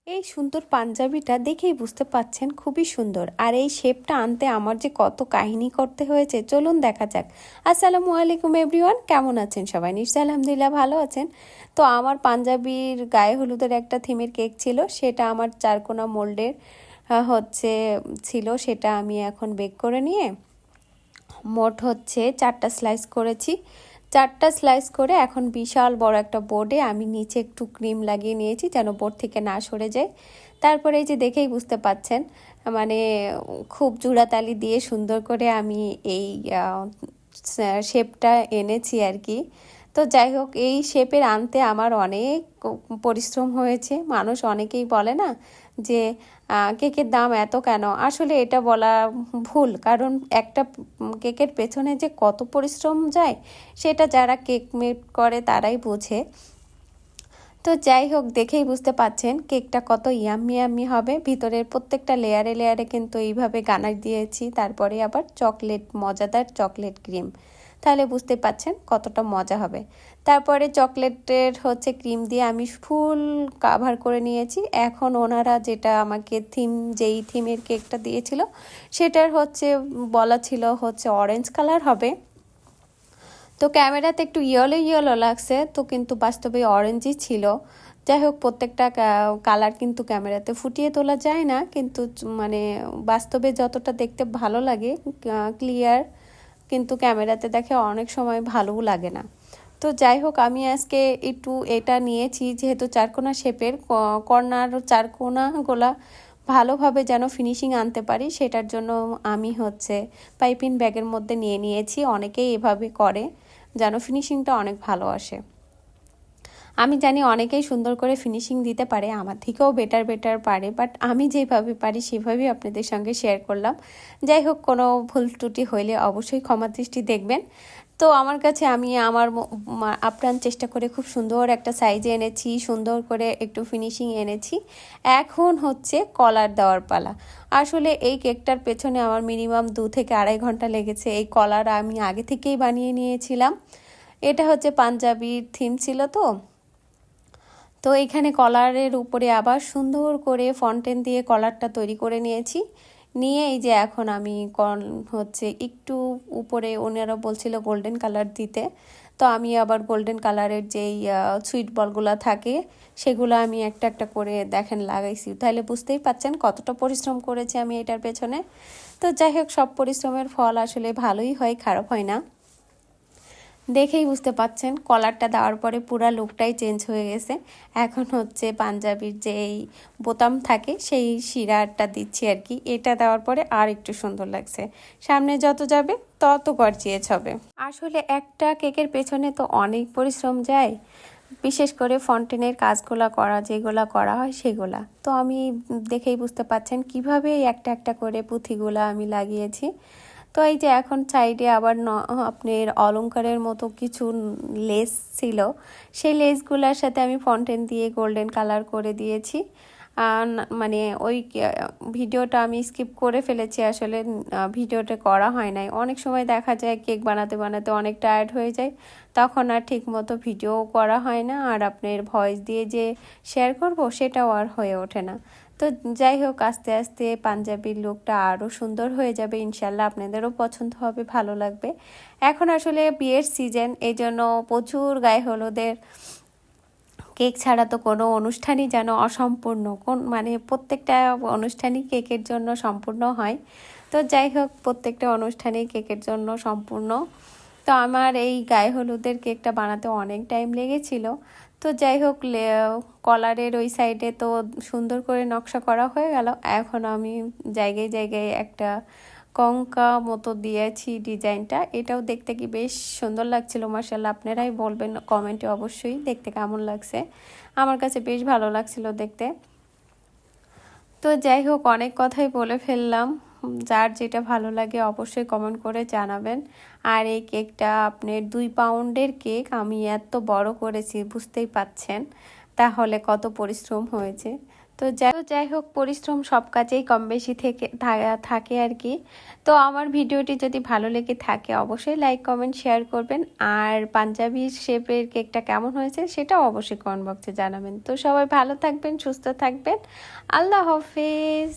এই সুন্দর পাঞ্জাবিটা দেখেই বুঝতে পাচ্ছেন খুবই সুন্দর। আর এই শেপটা আনতে আমার যে কত কাহিনী করতে হয়েছে চলুন দেখা যাক। আসসালামু আলাইকুম এভরিওয়ান, কেমন আছেন সবাই? নিশ্চয়ই আলহামদুলিল্লাহ ভালো আছেন। তো আমার পাঞ্জাবির গায়ে হলুদের একটা থিমের কেক ছিল, সেটা আমার চারকোনা মোল্ডের ছিল। সেটা আমি এখন বেক করে নিয়ে মোট 4টা স্লাইস করেছি। 4টা স্লাইস করে এখন বিশাল বড় একটা বোর্ডে আমি নিচে একটু ক্রিম লাগিয়ে নিয়েছি যেন বোর্ড থেকে না সরে যায়। তারপরে এই যে দেখেই বুঝতে পাচ্ছেন, মানে খুব জোড়াতালি দিয়ে সুন্দর করে আমি এই শেপটা এনেছি আর কি। তো যাই হোক, এই শেপের আনতে আমার অনেক পরিশ্রম হয়েছে। মানুষ অনেকেই বলে না যে কেকের দাম এত কেন, আসলে এটা বলা ভুল, কারণ একটা কেকের পেছনে যে কত পরিশ্রম যায় সেটা যারা কেক মেক করে তারাই বোঝে। তো যাই হোক, দেখেই বুঝতে পাচ্ছেন কেকটা কত ইয়াম্মি ইয়াম্মি হবে। ভিতরের প্রত্যেকটা লেয়ারে লেয়ারে কিন্তু এইভাবে গানাশ দিয়েছি, তারপরে আবার চকলেট, মজাদার চকলেট ক্রিম, তাহলে বুঝতে পাচ্ছেন কতটা মজা হবে। তারপরে চকলেটের ক্রিম দিয়ে আমি ফুল কাভার করে নিয়েছি। এখন ওনারা যেটা আমাকে যেই থিমের কেকটা দিয়েছিল সেটার বলা ছিল অরেঞ্জ কালার হবে। তো ক্যামেরাতে একটু ইয়েলো ইয়েলো লাগছে, তো কিন্তু বাস্তবে অরেঞ্জই ছিল। যাই হোক, প্রত্যেকটা কালার কিন্তু ক্যামেরাতে ফুটিয়ে তোলা যায় না, কিন্তু মানে বাস্তবে যতটা দেখতে ভালো লাগে ক্লিয়ার, কিন্তু ক্যামেরাতে দেখে অনেক সময় ভালোও লাগে না। তো যাই হোক, আমি আজকে একটু এটা নিয়েছি যেহেতু চারকোনা শেপের, কর্নার চারকোনাগুলা ভালোভাবে যেন ফিনিশিং আনতে পারি, সেটার জন্য আমি পাইপিং ব্যাগের মধ্যে নিয়ে নিয়েছি। অনেকেই এভাবে করে যেন ফিনিশিংটা অনেক ভালো আসে। আমি জানি অনেকেই সুন্দর করে ফিনিশিং দিতে পারে, আমার থেকেও বেটার পারে, বাট আমি যেভাবে পারি সেভাবেই আপনাদের সঙ্গে শেয়ার করলাম। যাই হোক, কোনো ভুল ত্রুটি হইলে অবশ্যই ক্ষমা দৃষ্টি দেখবেন। তো আমার কাছে আমি আমার আপ্রাণ চেষ্টা করে খুব সুন্দর একটা সাইজে এনেছি, সুন্দর করে একটু ফিনিশিং এনেছি। এখন কলার দেওয়ার পালা। আসলে এই কেকটার পেছনে আমার মিনিমাম 2 থেকে আড়াই ঘন্টা লেগেছে। এই কলার আমি আগে থেকেই বানিয়ে নিয়েছিলাম। এটা পাঞ্জাবির থিম ছিল। তো এখানে কলারের উপরে আবার সুন্দর করে ফন্টেন দিয়ে কলারটা তৈরি করে নিয়েছি। নিয়ে এই যে এখন আমি একটু উপরে ওনারা বলছিল গোল্ডেন কালার দিতে, তো আমি আবার গোল্ডেন কালারের যেই সুইট বলগুলো থাকে সেগুলো আমি একটা একটা করে দেখেন লাগাইছি। তাহলে বুঝতেই পাচ্ছেন কতটা পরিশ্রম করেছি আমি এটার পেছনে। তো যাই হোক, সব পরিশ্রমের ফল আসলে ভালোই হয়, খারাপ হয় না। দেখেই বুঝতে পাচ্ছেন কলারটা দেওয়ার পরে পুরো লুকটাই চেঞ্জ হয়ে গেছে। এখন পাঞ্জাবির যেই বোতাম থাকে সেই শিরাটা দিচ্ছি আর কি। এটা দেওয়ার পরে আর একটু সুন্দর লাগছে। সামনে যত যাবে তত গর্জিয়াস হবে। আসলে একটা কেকের পেছনে তো অনেক পরিশ্রম যায়, বিশেষ করে ফন্টেনের কাজগুলো যেগুলো করা হয় সেগুলা। তো আমি দেখেই বুঝতে পাচ্ছেন কিভাবে একটা একটা করে পুঁথিগুলো আমি লাগিয়েছি। তো এই যে এখন সাইডে আবার আপনার অলংকারের মতো কিছু লেস ছিল, সেই লেসগুলোর সাথে আমি ফন্টেন দিয়ে গোল্ডেন কালার করে দিয়েছি। মানে ওই ভিডিওটা আমি স্কিপ করে ফেলেছি, আসলে ভিডিওটা করা হয় নাই। অনেক সময় দেখা যায় কেক বানাতে বানাতে অনেক টায়ার্ড হয়ে যায়, তখন আর ঠিক মতো ভিডিও করা হয় না, আর আপনার ভয়েস দিয়ে যে শেয়ার করব সেটাও আর হয়ে ওঠে না। তো যাই হোক, আস্তে আস্তে পাঞ্জাবির লুকটা আরও সুন্দর হয়ে যাবে ইনশাল্লাহ, আপনাদেরও পছন্দ হবে, ভালো লাগবে। এখন আসলে বিয়ের সিজন, এই জন্য প্রচুর গায়ে হলুদের কেক ছাড়া তো কোনো অনুষ্ঠানই যেন অসম্পূর্ণ, মানে প্রত্যেকটা অনুষ্ঠানই কেকের জন্য সম্পূর্ণ হয়। তো যাই হোক, প্রত্যেকটা অনুষ্ঠানেই কেকের জন্য সম্পূর্ণ। তো আমার এই গায়ে হলুদের কেকটা বানাতে অনেক টাইম লেগেছিল। তো যাই হোক, কলারের ওই সাইডে তো সুন্দর করে নকশা করা হয়ে গেল। এখন আমি জায়গায় জায়গায় একটা কঙ্কা মতো দিয়েছি ডিজাইনটা, এটাও দেখতে কি বেশ সুন্দর লাগছিল মাশাআল্লাহ। আপনারাই বলবেন কমেন্টে অবশ্যই দেখতে কেমন লাগছে। আমার কাছে বেশ ভালো লাগছিল দেখতে। তো যাই হোক, অনেক কথাই বলে ফেললাম। যার যেটা ভালো লাগে অবশ্যই কমেন্ট করে জানাবেন। আর এই কেকটা আপনার 2 পাউন্ডের কেক, আমি এত বড় করেছি বুঝতেই পাচ্ছেন তাহলে কত পরিশ্রম হয়েছে। তো যাই হোক, পরিশ্রম সব কাজেই কম বেশি থাকে আর কি। তো আমার ভিডিওটি যদি ভালো লেগে থাকে অবশ্যই লাইক কমেন্ট শেয়ার করবেন, আর পাঞ্জাবি শেপের কেকটা কেমন হয়েছে সেটাও অবশ্যই কমেন্ট বক্সে জানাবেন। তো সবাই ভালো থাকবেন, সুস্থ থাকবেন, আল্লাহ হাফেজ।